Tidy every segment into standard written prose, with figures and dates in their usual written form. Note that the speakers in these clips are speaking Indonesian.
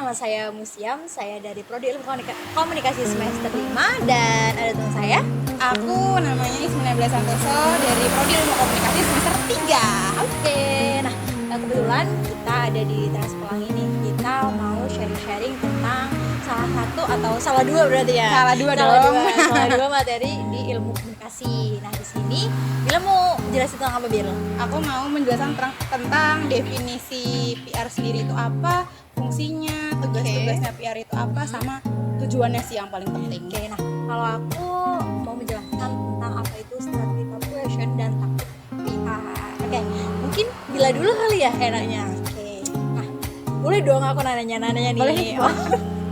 nama saya Musiam, saya dari Prodi Ilmu Komunikasi semester 5 dan ada teman saya. Aku namanya Ismina Bela Santoso dari Prodi Ilmu Komunikasi semester 3. Oke, nah kebetulan kita ada di Trans Pelangi nih. Kita mau sharing-sharing tentang salah satu atau salah dua berarti ya. Salah dua materi di ilmu komunikasi. Nah, di sini Bila mau jelasin tentang apa, Bil? Aku mau menjelaskan tentang definisi PR sendiri itu apa, fungsinya, tugas-tugasnya PR itu apa, sama tujuannya sih yang paling penting. Oke, nah kalau aku mau menjelaskan tentang apa itu strategi public relation dan taktik PR. Oke, mungkin Bila dulu kali ya enaknya. Oke, nah boleh dong aku nanya nih. Boleh.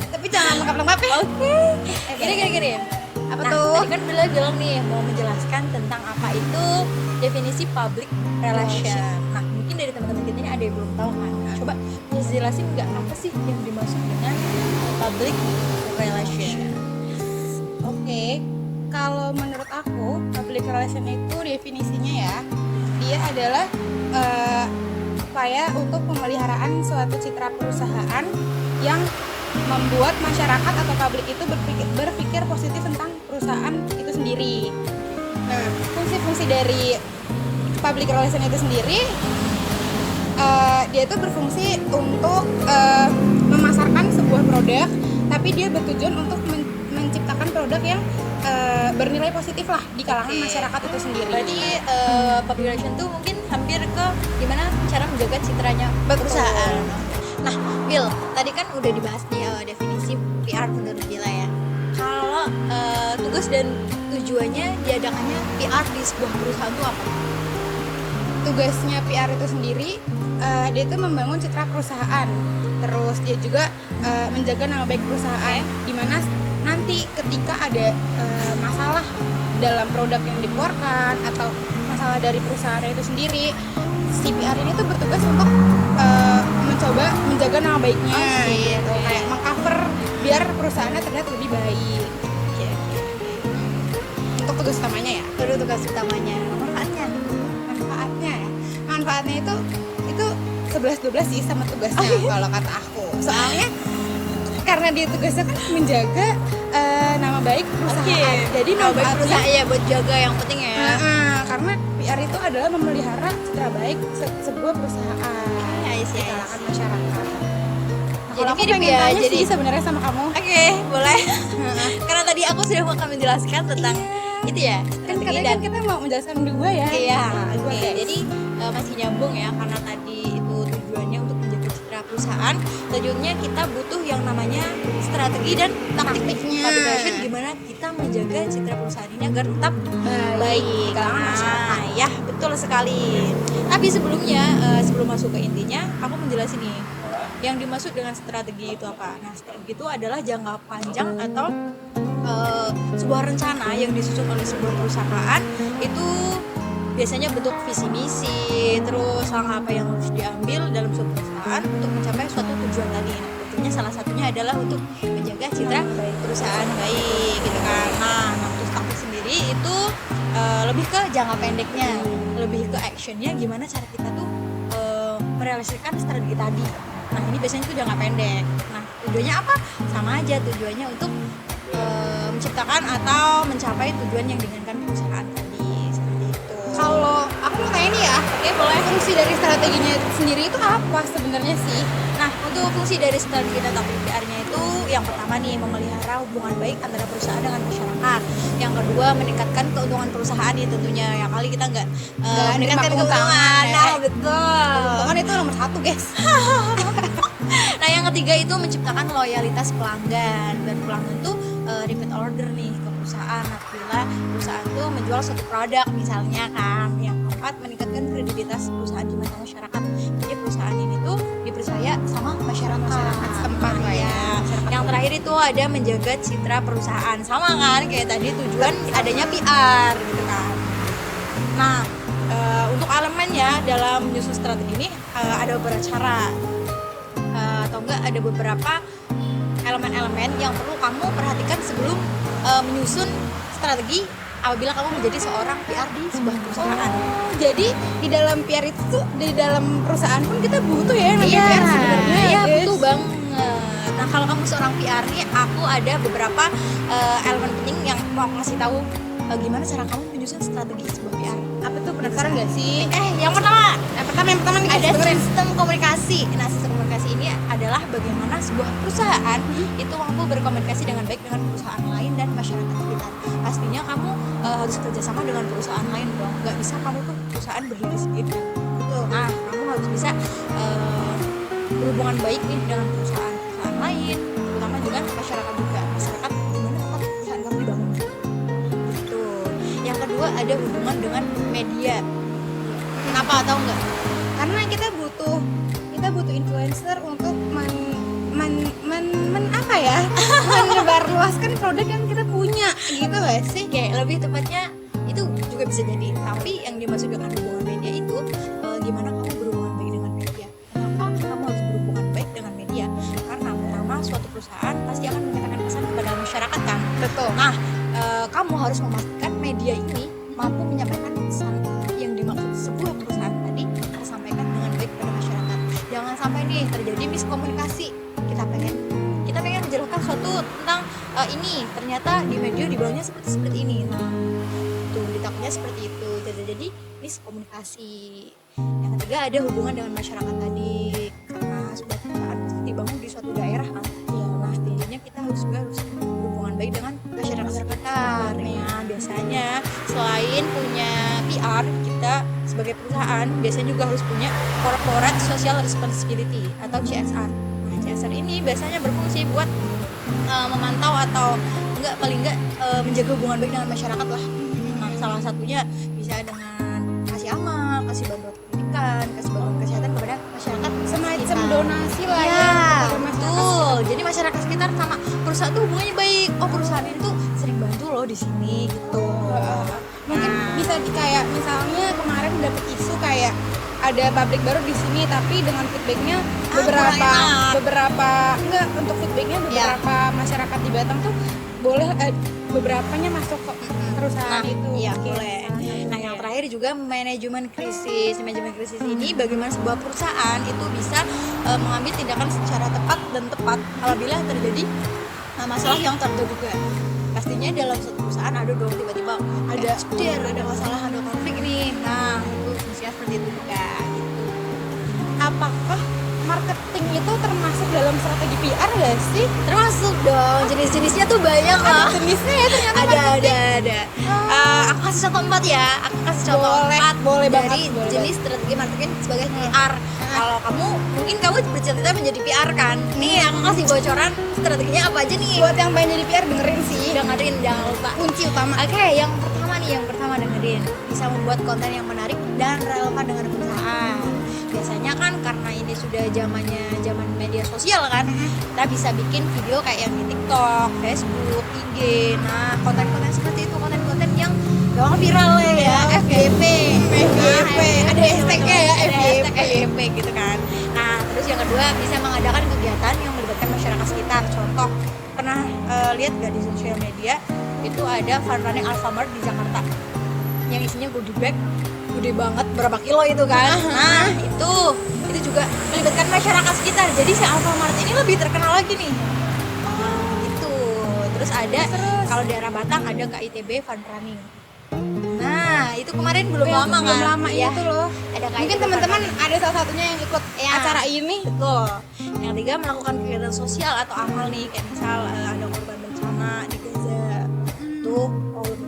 Tapi jangan lengkap-lengkap ya. Oke. Gini. Apa Nah, tuh? tadi kan Bila bilang nih mau menjelaskan tentang apa itu definisi public relation. Nah, mungkin dari teman-teman kita ini ada yang belum tahu kan. Coba bisa jelasin nggak apa sih yang dimaksud dengan public relation? Oke, kalau menurut aku public relation itu definisinya ya, dia adalah upaya untuk pemeliharaan suatu citra perusahaan yang membuat masyarakat atau publik itu berpikir positif tentang perusahaan itu sendiri. Nah, fungsi-fungsi dari public relation itu sendiri, dia itu berfungsi untuk memasarkan sebuah produk, tapi dia bertujuan untuk menciptakan produk yang bernilai positif lah di kalangan masyarakat itu sendiri. Berarti public relation tuh mungkin hampir ke gimana cara menjaga citranya perusahaan. Nah, Bil, tadi kan udah dibahas nih definisi PR menurut Bila ya. Kalau tugas dan tujuannya diadakannya PR di sebuah perusahaan itu apa? Tugasnya PR itu sendiri, dia itu membangun citra perusahaan. Terus dia juga menjaga nama baik perusahaan, dimana nanti ketika ada masalah dalam produk yang dikeluarkan atau masalah dari perusahaan itu sendiri, si PR ini tuh bertugas untuk mencoba menjaga nama baiknya, gitu. Kayak mengcover biar perusahaannya terlihat lebih baik. Untuk tugas utamanya ya. Itu tugas utamanya. Manfaatnya itu 11-12 sih sama tugasnya kalau kata aku. Soalnya karena dia tugasnya kan menjaga nama baik perusahaan. Jadi nama baik manfaatnya perusahaan ya buat jaga yang penting ya. karena PR itu adalah memelihara citra baik sebuah perusahaan di kalangan masyarakat. Jadi Kalau aku mirip pengen ya, tanya jadi sih sebenarnya sama kamu. Oke, boleh. Karena tadi aku sudah akan menjelaskan tentang itu ya. Kan katanya kita mau menjelaskan dua ya. Iya. Dua, Oke. guys. Jadi masih nyambung ya, karena tadi itu tujuannya untuk menjaga citra perusahaan. Tujuannya kita butuh yang namanya strategi dan Taktiknya. Public relation, gimana kita menjaga citra perusahaan ini agar tetap baik di kalangan masyarakat. Ya, betul sekali. Tapi sebelumnya, sebelum masuk ke intinya, aku menjelasin nih yang dimaksud dengan strategi itu apa. Nah, strategi itu adalah jangka panjang atau sebuah rencana yang disusun oleh sebuah perusahaan. Itu biasanya bentuk visi misi, terus langkah apa yang harus diambil dalam suatu perusahaan untuk mencapai suatu tujuan tadi. Nah, tentunya salah satunya adalah untuk menjaga citra perusahaan baik gitu kan. Nah, untuk taktik sendiri itu lebih ke jangka pendeknya, lebih ke actionnya, gimana cara kita tuh merealisasikan strategi tadi. Nah, ini biasanya itu jangka pendek. Nah, tujuannya apa? Sama aja, tujuannya untuk menciptakan atau mencapai tujuan yang diinginkan perusahaan tadi, seperti itu. Kalau aku mau tanya nih ya, Boleh. fungsi dari strateginya sendiri itu apa sebenarnya sih? Nah, untuk fungsi dari strategi dan taktik PR-nya itu yang pertama nih, memelihara hubungan baik antara perusahaan dengan masyarakat. Yang kedua, meningkatkan keuntungan perusahaan ya tentunya. Yang kali kita nggak meningkatkan keuntungan. ya. Nah, betul. Keuntungan itu nomor 1 guys. Nah, yang ketiga itu menciptakan loyalitas pelanggan, dan pelanggan tuh repeat order nih ke perusahaan apabila perusahaan tuh menjual suatu produk misalnya kan. Yang keempat, meningkatkan kredibilitas perusahaan di mata masyarakat. Jadi perusahaan ini tuh dipercaya sama masyarakat setempat lah ya. Yang terakhir itu ada menjaga citra perusahaan, sama kan kayak tadi tujuan adanya PR gitu kan. Nah, untuk elemen ya dalam menyusun strategi ini ada beberapa cara atau enggak ada beberapa elemen-elemen yang perlu kamu perhatikan sebelum menyusun strategi apabila kamu menjadi seorang PR di sebuah perusahaan. Jadi di dalam PR itu tuh, di dalam perusahaan pun kita butuh ya namanya PR sebenarnya. Iya, guys. butuh banget. Nah kalau kamu seorang PR nih, aku ada beberapa elemen penting yang mau aku kasih tahu gimana cara kamu menyusun strategi sebuah PR. Apa tuh, penasaran nggak sih? Yang pertama nih ada dengerin. sistem komunikasi. Nah sistem komunikasi ini adalah bagaimana sebuah perusahaan itu mampu berkomunikasi dengan baik dengan perusahaan lain dan masyarakat sekitar. Pastinya kamu harus kerjasama dengan perusahaan lain dong. Nggak bisa kamu tuh perusahaan berdiri sendiri. Betul. Nah kamu harus bisa berhubungan baik nih dengan perusahaan lain, terutama dengan masyarakat juga. Masyarakat gimana tempat perusahaan kamu dibangun. Gitu. Yang kedua ada hubungan dengan media. Kenapa atau enggak? Karena kita butuh influencer untuk apa ya? Menyebarluaskan produk yang kita punya, gitu gak sih? Kayak lebih tepatnya itu juga bisa jadi. Tapi yang dimaksud dengan hubungan media itu gimana kamu berhubungan baik dengan media? Kenapa kamu harus berhubungan baik dengan media? Karena pertama suatu perusahaan pasti akan menyampaikan pesan kepada masyarakat kan. Betul. Nah, kamu harus memastikan media ini mampu menyampaikan pesan yang dimaksud sebuah perusahaan tadi tersampaikan dengan baik kepada masyarakat. Jangan sampai nih terjadi miskomunikasi. Kita pengen menjelaskan suatu tentang ini, ternyata di media dibawanya seperti ini. Nah, tuh ditakutnya seperti itu. Jadi miskomunikasi. Yang ketiga ada hubungan dengan masyarakat tadi. Karena sebuah perusahaan pasti dibangun di suatu daerah kan. Ya, nah intinya kita harus berhubungan baik dengan masyarakat sekitar. Nah, biasanya selain punya PR, kita sebagai perusahaan biasanya juga harus punya corporate social responsibility atau CSR. Nah, CSR ini biasanya berfungsi buat memantau atau paling enggak menjaga hubungan baik dengan masyarakat lah. Nah, salah satunya bisa dengan kasih amal, kasih bantuan pendidikan, kasih bantuan kesehatan kepada masyarakat Semacam donasi lah ya, kepada masyarakat. betul. Jadi masyarakat sekitar sama perusahaan tuh hubungannya baik. Oh, perusahaan ini tuh sering bantu loh di sini gitu. Mungkin bisa kayak misalnya kemarin dapet isu kayak ada pabrik baru di sini, tapi dengan feedbacknya beberapa enggak, untuk feedbacknya beberapa masyarakat di Batam tuh boleh beberapanya masuk ke perusahaan itu. Iya, Oke. boleh. Nah, yang terakhir juga manajemen krisis. Manajemen krisis ini bagaimana sebuah perusahaan itu bisa mengambil tindakan secara tepat apabila terjadi masalah yang terduga. Pastinya dalam satu perusahaan ada dong tiba-tiba ada masalah, ada konflik nih. Nah, itu fungsinya seperti itu juga gitu. Apakah marketing itu termasuk dalam strategi PR gak sih? Termasuk dong, jenis-jenisnya tuh banyak lah. Ada jenisnya ya ternyata Ada. Aku kasih contoh 4 ya. Aku kasih contoh Boleh, 4 boleh dari banget, boleh jenis strategi marketing sebagai PR. Kalau kamu mungkin kamu bercita-cita menjadi PR kan. Nih aku kasih bocoran strateginya apa aja nih. Buat yang pengen jadi PR dengerin sih. Dengerin, jangan lupa. Kunci utama. Oke, yang pertama dengerin. Bisa membuat konten yang menarik dan relevan dengan perusahaan. Biasanya kan karena ini sudah zaman media sosial kan, kita bisa bikin video kayak yang di TikTok, Facebook, IG. Nah, konten-konten seperti itu, konten-konten yang gampang viral ya, FYP. Ada hashtagnya ya, FYP gitu kan. Nah, terus yang kedua bisa mengadakan kegiatan yang melibatkan masyarakat sekitar. Contoh, pernah lihat gak di sosial media itu ada fun running Alfamart di Jakarta yang isinya goodie bag gede banget, berapa kilo itu kan. Nah itu juga melibatkan masyarakat sekitar, jadi si Alfamart ini lebih terkenal lagi nih. Gitu. Terus ada kalau daerah Batang ada KITB Fun Running. Nah itu kemarin belum lama kan. Belum lama ya. Itu loh. Ada Mungkin teman-teman ada salah satunya yang ikut acara ini. Betul. Yang tiga melakukan kegiatan sosial atau amal nih, kayak misal ada korban bencana di Gaza. Tuh maksud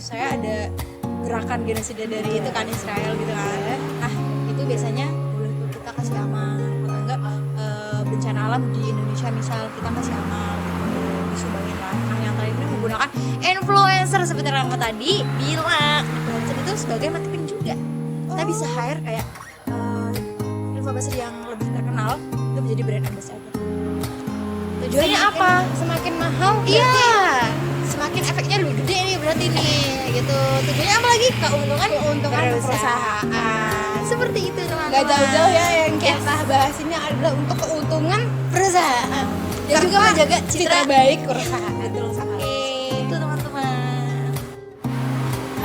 saya ada gerakan genosida dari itu kan Israel gitu kan. Nah itu biasanya boleh tuh kita kasih amal atau enggak bencana alam di Indonesia misal kita kasih amal gitu, disumbangin lah. Nah yang terakhir ini menggunakan influencer seperti Rama tadi bilang, influencer itu sebagai marketing juga. Kita bisa hire kayak influencer yang lebih terkenal itu menjadi brand ambassador. Tujuannya apa? Semakin mahal. Iya, semakin efeknya lebih gede nih berarti nih gitu. Tujuannya apa lagi? Keuntungan perusahaan. Seperti itu teman-teman. Gak jauh-jauh ya yang kita bahas ini adalah untuk keuntungan perusahaan dan juga menjaga citra baik perusahaan. Betul sekali. Itu teman-teman.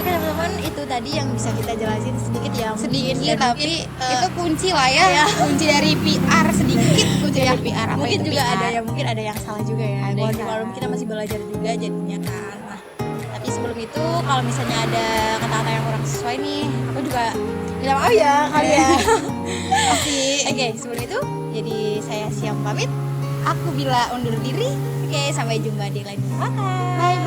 Oke teman-teman, itu tadi yang bisa kita jelasin sedikit ya. sedikit Mungkin, dan tapi mungkin, itu kunci lah ya, ya. kunci dari PR sedikit, kunci dari PR apa mungkin itu juga PR? ada yang mungkin ada yang salah juga ya. Ada yang Kalau salah. kita masih belajar juga jadinya kan. Nah, tapi sebelum itu kalau misalnya ada kata-kata yang kurang sesuai nih, aku juga minta maaf ya kali ya. Oke, sebelum itu jadi saya Siam pamit. Aku Bila undur diri. Oke, sampai jumpa di lain kesempatan. Bye.